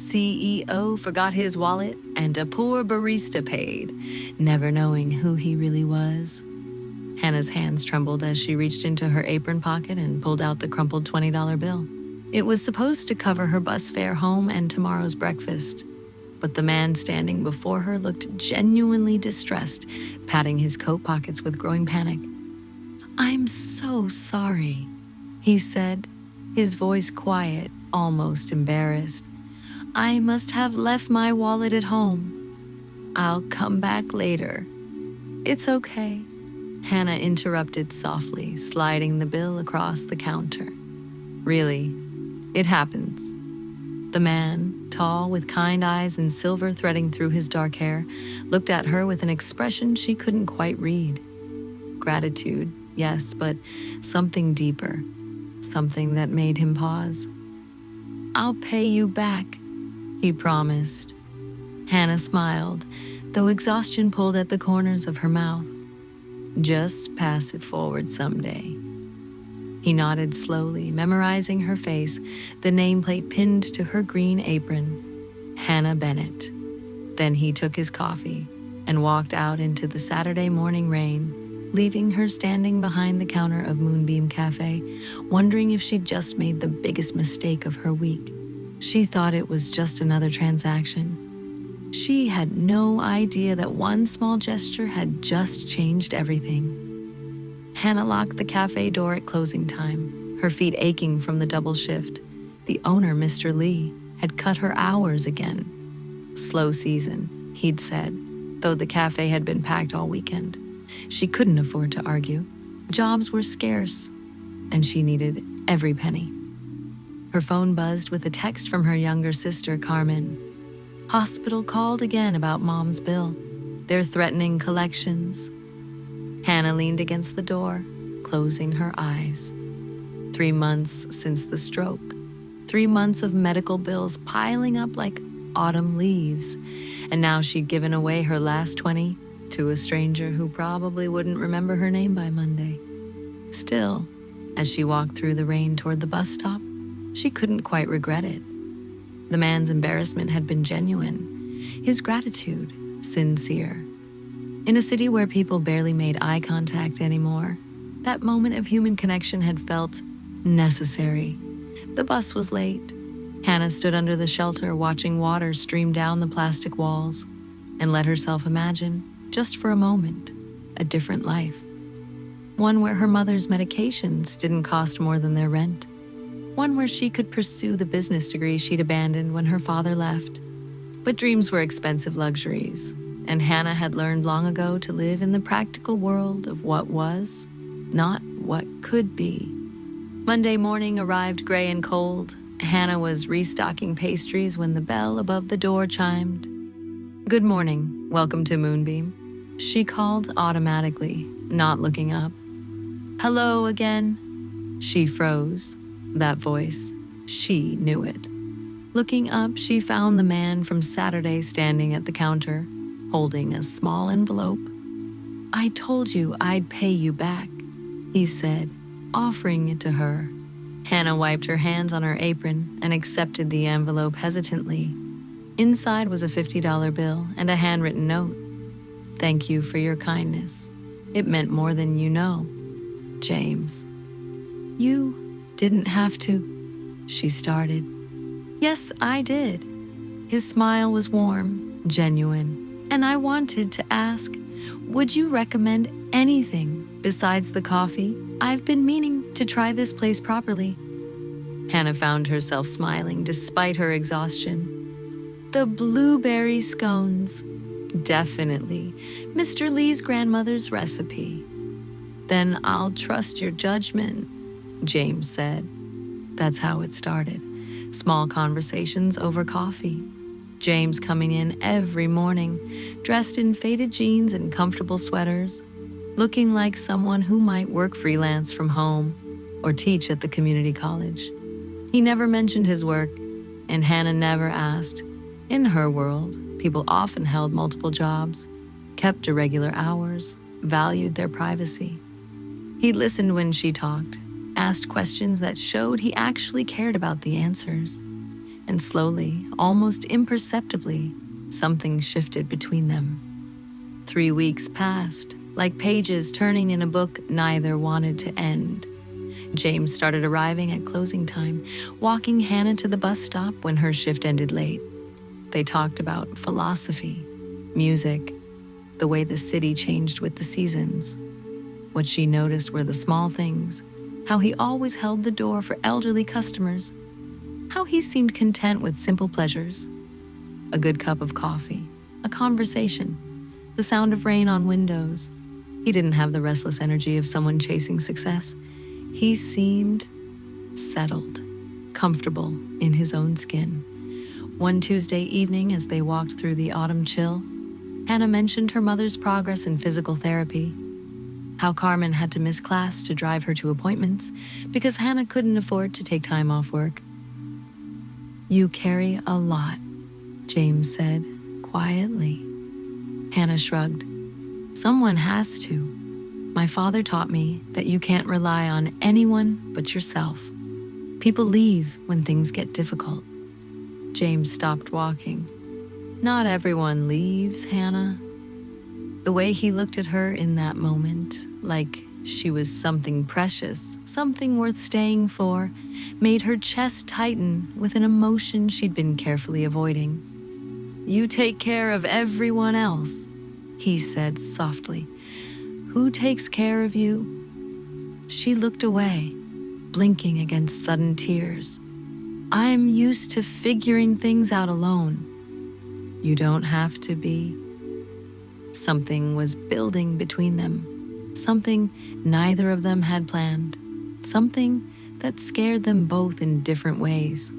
CEO forgot his wallet and a poor barista paid, never knowing who he really was. Hannah's hands trembled as she reached into her apron pocket and pulled out the crumpled $20 bill. It was supposed to cover her bus fare home and tomorrow's breakfast, but the man standing before her looked genuinely distressed, patting his coat pockets with growing panic. "I'm so sorry," he said, his voice quiet, almost embarrassed. "I must have left my wallet at home. I'll come back later." "It's okay," Hannah interrupted softly, sliding the bill across the counter. "Really, it happens." The man, tall with kind eyes and silver threading through his dark hair, looked at her with an expression she couldn't quite read. Gratitude, yes, but something deeper, something that made him pause. "I'll pay you back," he promised. Hannah smiled, though exhaustion pulled at the corners of her mouth. "Just pass it forward someday." He nodded slowly, memorizing her face, the nameplate pinned to her green apron. Hannah Bennett. Then he took his coffee and walked out into the Saturday morning rain, leaving her standing behind the counter of Moonbeam Cafe, wondering if she'd just made the biggest mistake of her week. She thought it was just another transaction. She had no idea that one small gesture had just changed everything. Hannah locked the cafe door at closing time, her feet aching from the double shift. The owner, Mr. Lee, had cut her hours again. "Slow season," he'd said, though the cafe had been packed all weekend. She couldn't afford to argue. Jobs were scarce, and she needed every penny. Her phone buzzed with a text from her younger sister, Carmen. Hospital called again about Mom's bill. They're threatening collections. Hannah leaned against the door, closing her eyes. 3 months since the stroke. 3 months of medical bills piling up like autumn leaves. And now she'd given away her last 20 to a stranger who probably wouldn't remember her name by Monday. Still, as she walked through the rain toward the bus stop, she couldn't quite regret it. The man's embarrassment had been genuine, his gratitude sincere. In a city where people barely made eye contact anymore, that moment of human connection had felt necessary. The bus was late. Hannah stood under the shelter watching water stream down the plastic walls and let herself imagine, just for a moment, a different life. One where her mother's medications didn't cost more than their rent. One where she could pursue the business degree she'd abandoned when her father left. But dreams were expensive luxuries, and Hannah had learned long ago to live in the practical world of what was, not what could be. Monday morning arrived gray and cold. Hannah was restocking pastries when the bell above the door chimed. "Good morning, welcome to Moonbeam," she called automatically, not looking up. "Hello again." She froze. That voice, she knew it. Looking up, she found the man from Saturday standing at the counter, holding a small envelope. "I told you I'd pay you back," he said, offering it to her. Hannah wiped her hands on her apron and accepted the envelope hesitantly. Inside was a $50 bill and a handwritten note. "Thank you for your kindness. It meant more than you know. James." "You didn't have to," she started. "Yes, I did." His smile was warm, genuine. "And I wanted to ask, would you recommend anything besides the coffee? I've been meaning to try this place properly." Hannah found herself smiling despite her exhaustion. "The blueberry scones. Definitely. Mr. Lee's grandmother's recipe." "Then I'll trust your judgment," James said. That's how it started. Small conversations over coffee. James coming in every morning, dressed in faded jeans and comfortable sweaters, looking like someone who might work freelance from home or teach at the community college. He never mentioned his work, and Hannah never asked. In her world, people often held multiple jobs, kept irregular hours, valued their privacy. He listened when she talked, asked questions that showed he actually cared about the answers. And slowly, almost imperceptibly, something shifted between them. 3 weeks passed, like pages turning in a book neither wanted to end. James started arriving at closing time, walking Hannah to the bus stop when her shift ended late. They talked about philosophy, music, the way the city changed with the seasons. What she noticed were the small things, how he always held the door for elderly customers, how he seemed content with simple pleasures. A good cup of coffee, a conversation, the sound of rain on windows. He didn't have the restless energy of someone chasing success. He seemed settled, comfortable in his own skin. One Tuesday evening, as they walked through the autumn chill, Hannah mentioned her mother's progress in physical therapy, how Carmen had to miss class to drive her to appointments because Hannah couldn't afford to take time off work. "You carry a lot," James said, quietly. Hannah shrugged. "Someone has to. My father taught me that you can't rely on anyone but yourself. People leave when things get difficult." James stopped walking. "Not everyone leaves, Hannah." The way he looked at her in that moment, like she was something precious, something worth staying for, made her chest tighten with an emotion she'd been carefully avoiding. "You take care of everyone else," he said softly. "Who takes care of you?" She looked away, blinking against sudden tears. "I'm used to figuring things out alone." "You don't have to be." Something was building between them, something neither of them had planned, something that scared them both in different ways.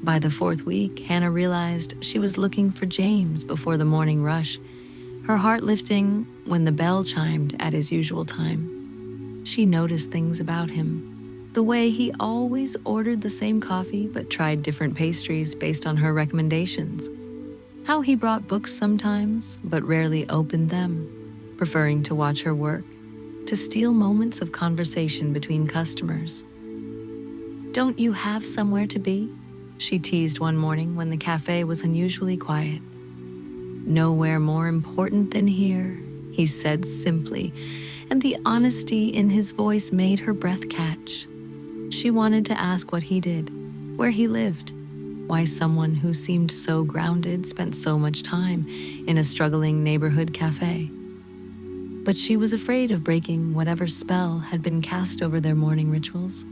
By the 4th week, Hannah realized she was looking for James before the morning rush, her heart lifting when the bell chimed at his usual time. She noticed things about him, the way he always ordered the same coffee but tried different pastries based on her recommendations, how he brought books sometimes but rarely opened them, preferring to watch her work, to steal moments of conversation between customers. "Don't you have somewhere to be?" she teased one morning when the cafe was unusually quiet. "Nowhere more important than here," he said simply, and the honesty in his voice made her breath catch. She wanted to ask what he did, where he lived, why someone who seemed so grounded spent so much time in a struggling neighborhood cafe. But she was afraid of breaking whatever spell had been cast over their morning rituals.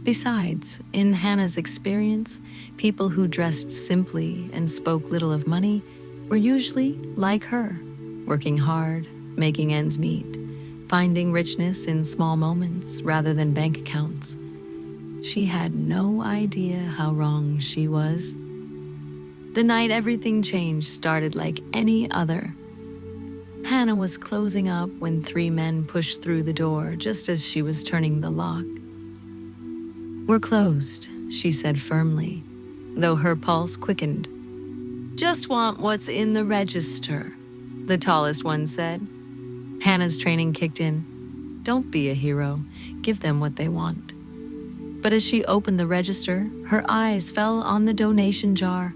Besides, in Hannah's experience, people who dressed simply and spoke little of money were usually like her, working hard, making ends meet, finding richness in small moments rather than bank accounts. She had no idea how wrong she was. The night everything changed started like any other. Hannah was closing up when 3 men pushed through the door just as she was turning the lock. "We're closed," she said firmly, though her pulse quickened. "Just want what's in the register," the tallest one said. Hannah's training kicked in. Don't be a hero. Give them what they want. But as she opened the register, her eyes fell on the donation jar.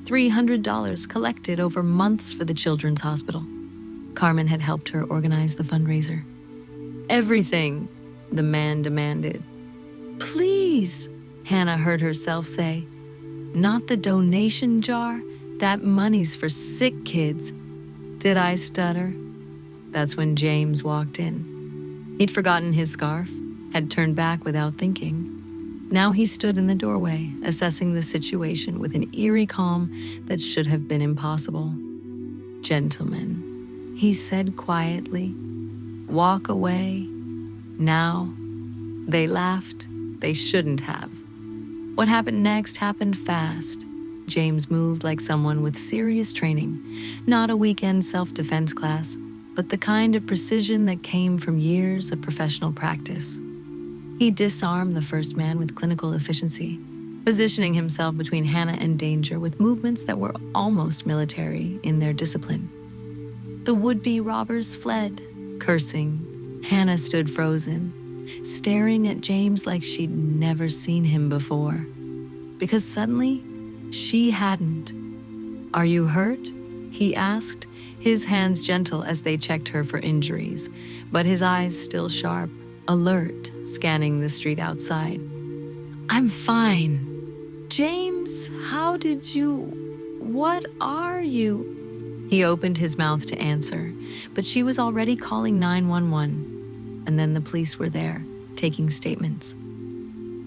$300 collected over months for the children's hospital. Carmen had helped her organize the fundraiser. "Everything," the man demanded. "Please," Hannah heard herself say. "Not the donation jar. That money's for sick kids." Did I stutter? That's when James walked in. He'd forgotten his scarf, had turned back without thinking. Now he stood in the doorway, assessing the situation with an eerie calm that should have been impossible. "Gentlemen," he said quietly, "walk away. Now." They laughed. They shouldn't have. What happened next happened fast. James moved like someone with serious training, not a weekend self-defense class, but the kind of precision that came from years of professional practice. He disarmed the first man with clinical efficiency, positioning himself between Hannah and danger with movements that were almost military in their discipline. The would-be robbers fled, cursing. Hannah stood frozen, staring at James like she'd never seen him before. because suddenly she hadn't. "Are you hurt?" he asked, his hands gentle as they checked her for injuries, but his eyes still sharp, alert, scanning the street outside. "I'm fine." "James, how did you... What are you?" He opened his mouth to answer, but she was already calling 911, and then the police were there, taking statements.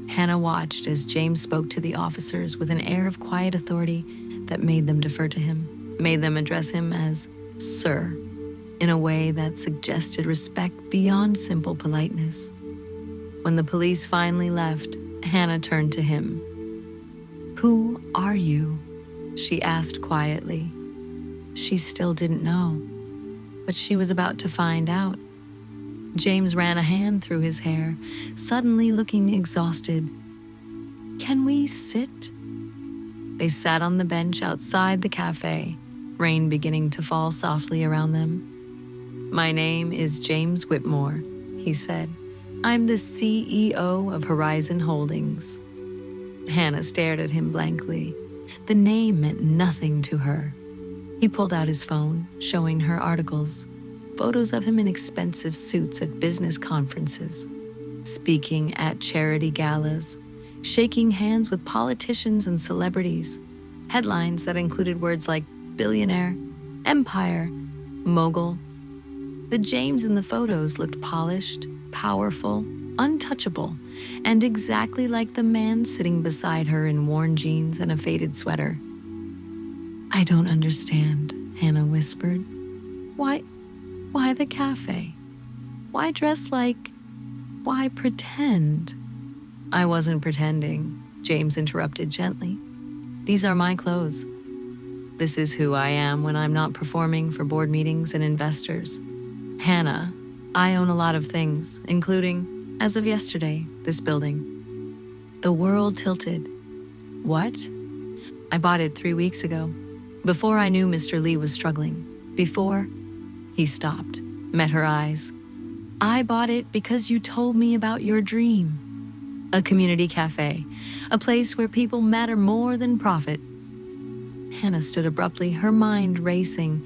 Hannah watched as James spoke to the officers with an air of quiet authority that made them defer to him, made them address him as "Sir," in a way that suggested respect beyond simple politeness. When the police finally left, Hannah turned to him. "Who are you?" she asked quietly. She still didn't know, but she was about to find out. James ran a hand through his hair, suddenly looking exhausted. "Can we sit?" They sat on the bench outside the cafe, rain beginning to fall softly around them. "My name is James Whitmore," he said. "I'm the CEO of Horizon Holdings." Hannah stared at him blankly. The name meant nothing to her. He pulled out his phone, showing her articles, photos of him in expensive suits at business conferences, speaking at charity galas, shaking hands with politicians and celebrities, headlines that included words like billionaire, empire, mogul. The James in the photos looked polished, powerful, untouchable, and exactly like the man sitting beside her in worn jeans and a faded sweater. "I don't understand," Hannah whispered. Why the cafe? Why dress like... Why pretend?" "I wasn't pretending," James interrupted gently. "These are my clothes. This is who I am when I'm not performing for board meetings and investors. Hannah, I own a lot of things, including, as of yesterday, this building." The world tilted. "What?" "I bought it 3 weeks ago, before I knew Mr. Lee was struggling. Before..." He stopped, met her eyes. "I bought it because you told me about your dream. A community cafe, a place where people matter more than profit." Hannah stood abruptly, her mind racing.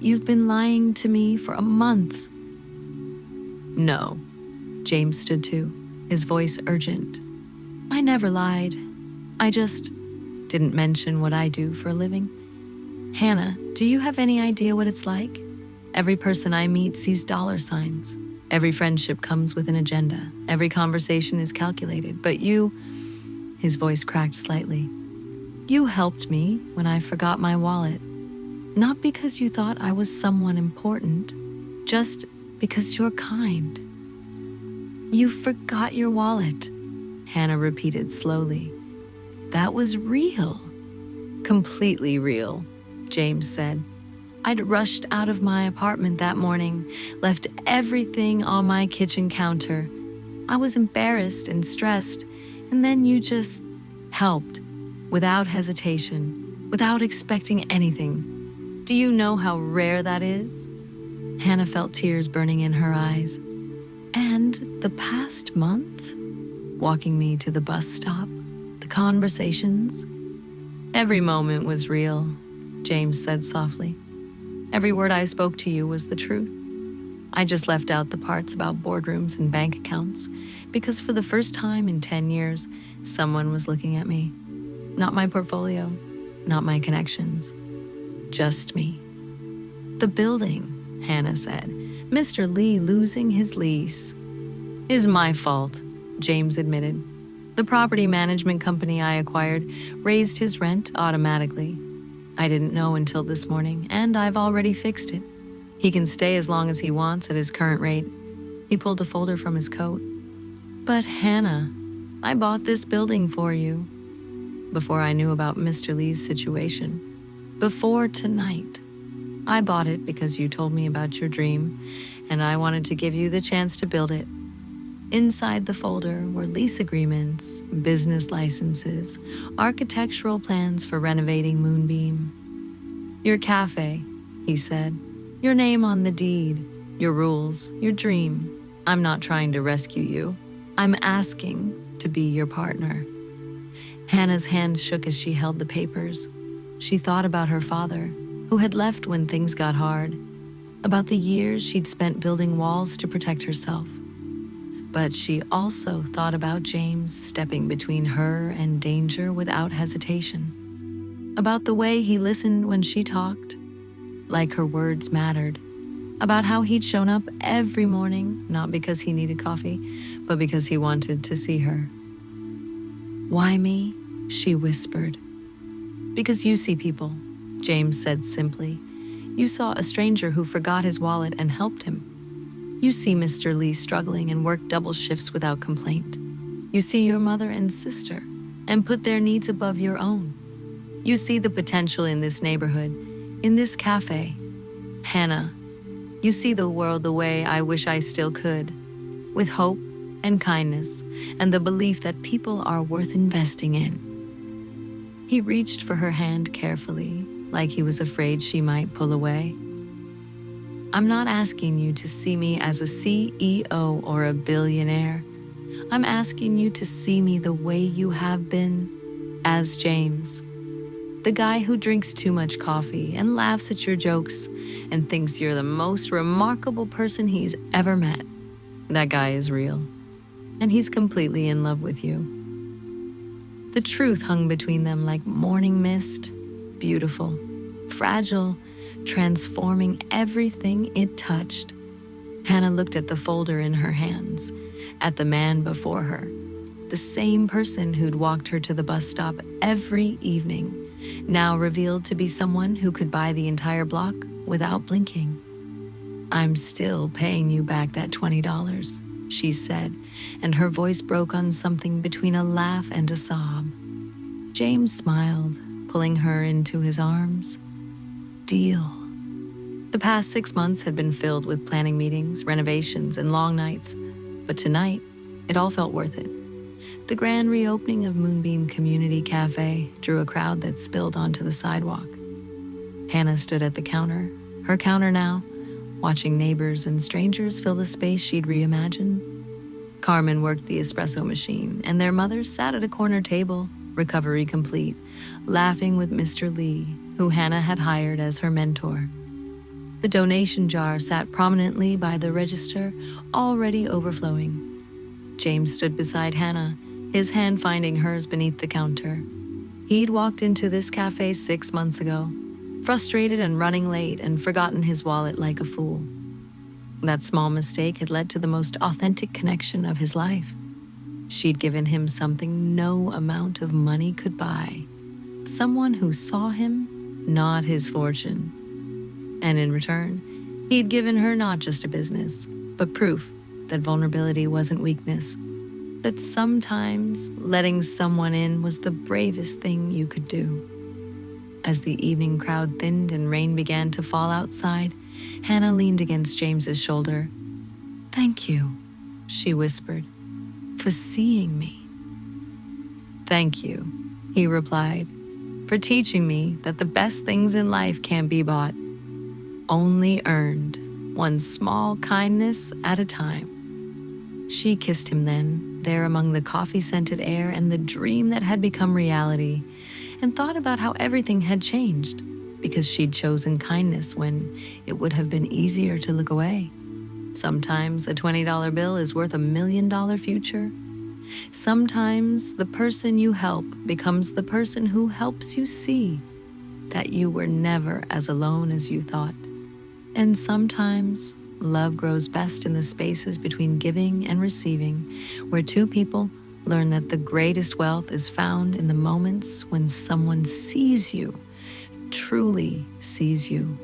"You've been lying to me for a month." "No." James stood too, his voice urgent. "I never lied. I just didn't mention what I do for a living. Hannah, do you have any idea what it's like? Every person I meet sees dollar signs. Every friendship comes with an agenda. Every conversation is calculated. But you..." His voice cracked slightly. "You helped me when I forgot my wallet. Not because you thought I was someone important, just because you're kind." "You forgot your wallet," Hannah repeated slowly. "That was real." "Completely real," James said. "I'd rushed out of my apartment that morning, left everything on my kitchen counter. I was embarrassed and stressed, and then you just helped, without hesitation, without expecting anything. Do you know how rare that is?" Hannah felt tears burning in her eyes. "And the past month? Walking me to the bus stop, the conversations?" "Every moment was real," James said softly. "Every word I spoke to you was the truth. I just left out the parts about boardrooms and bank accounts, because for the first time in 10 years, someone was looking at me. Not my portfolio, not my connections, just me." "The building," Hannah said, "Mr. Lee losing his lease." "Is my fault," James admitted. "The property management company I acquired raised his rent automatically. I didn't know until this morning, and I've already fixed it. He can stay as long as he wants at his current rate." He pulled a folder from his coat. "But Hannah, I bought this building for you. Before I knew about Mr. Lee's situation. Before tonight. I bought it because you told me about your dream, and I wanted to give you the chance to build it. Inside the folder were lease agreements, business licenses, architectural plans for renovating Moonbeam. Your cafe," he said. "Your name on the deed, your rules, your dream. I'm not trying to rescue you. I'm asking to be your partner." Hannah's hands shook as she held the papers. She thought about her father, who had left when things got hard, about the years she'd spent building walls to protect herself. But she also thought about James stepping between her and danger without hesitation, about the way he listened when she talked, like her words mattered, about how he'd shown up every morning, not because he needed coffee, but because he wanted to see her. "Why me?" she whispered. "Because you see people," James said simply. "You saw a stranger who forgot his wallet and helped him. You see Mr. Lee struggling and worked double shifts without complaint. You see your mother and sister and put their needs above your own. You see the potential in this neighborhood, in this cafe. Hannah, you see the world the way I wish I still could, with hope and kindness and the belief that people are worth investing in." He reached for her hand carefully, like he was afraid she might pull away. "I'm not asking you to see me as a CEO or a billionaire. I'm asking you to see me the way you have been, as James. The guy who drinks too much coffee and laughs at your jokes and thinks you're the most remarkable person he's ever met. That guy is real, and he's completely in love with you." The truth hung between them like morning mist, beautiful, fragile, transforming everything it touched. Hannah looked at the folder in her hands, at the man before her, the same person who'd walked her to the bus stop every evening, now revealed to be someone who could buy the entire block without blinking. "I'm still paying you back that $20, she said, and her voice broke on something between a laugh and a sob. James smiled, pulling her into his arms. Deal. The past 6 months had been filled with planning meetings, renovations, and long nights, but tonight, it all felt worth it. The grand reopening of Moonbeam Community Cafe drew a crowd that spilled onto the sidewalk. Hannah stood at the counter, her counter now, watching neighbors and strangers fill the space she'd reimagined. Carmen worked the espresso machine, and their mother sat at a corner table, recovery complete, laughing with Mr. Lee, who Hannah had hired as her mentor. The donation jar sat prominently by the register, already overflowing. James stood beside Hannah, his hand finding hers beneath the counter. He'd walked into this cafe 6 months ago, frustrated and running late, and forgotten his wallet like a fool. That small mistake had led to the most authentic connection of his life. She'd given him something no amount of money could buy. Someone who saw him, not his fortune. And in return, he'd given her not just a business, but proof that vulnerability wasn't weakness. That sometimes letting someone in was the bravest thing you could do. As the evening crowd thinned and rain began to fall outside, Hannah leaned against James's shoulder. "Thank you," she whispered, "for seeing me." "Thank you," he replied, "for teaching me that the best things in life can't be bought, only earned, one small kindness at a time." She kissed him then, there among the coffee-scented air and the dream that had become reality, and thought about how everything had changed because she'd chosen kindness when it would have been easier to look away. Sometimes a $20 bill is worth $1 million future. Sometimes the person you help becomes the person who helps you see that you were never as alone as you thought. And sometimes love grows best in the spaces between giving and receiving, where two people learn that the greatest wealth is found in the moments when someone sees you, truly sees you,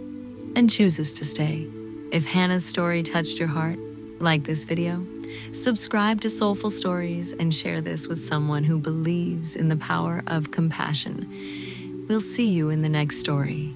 and chooses to stay. If Hannah's story touched your heart, like this video, subscribe to Soulful Stories and share this with someone who believes in the power of compassion. We'll see you in the next story.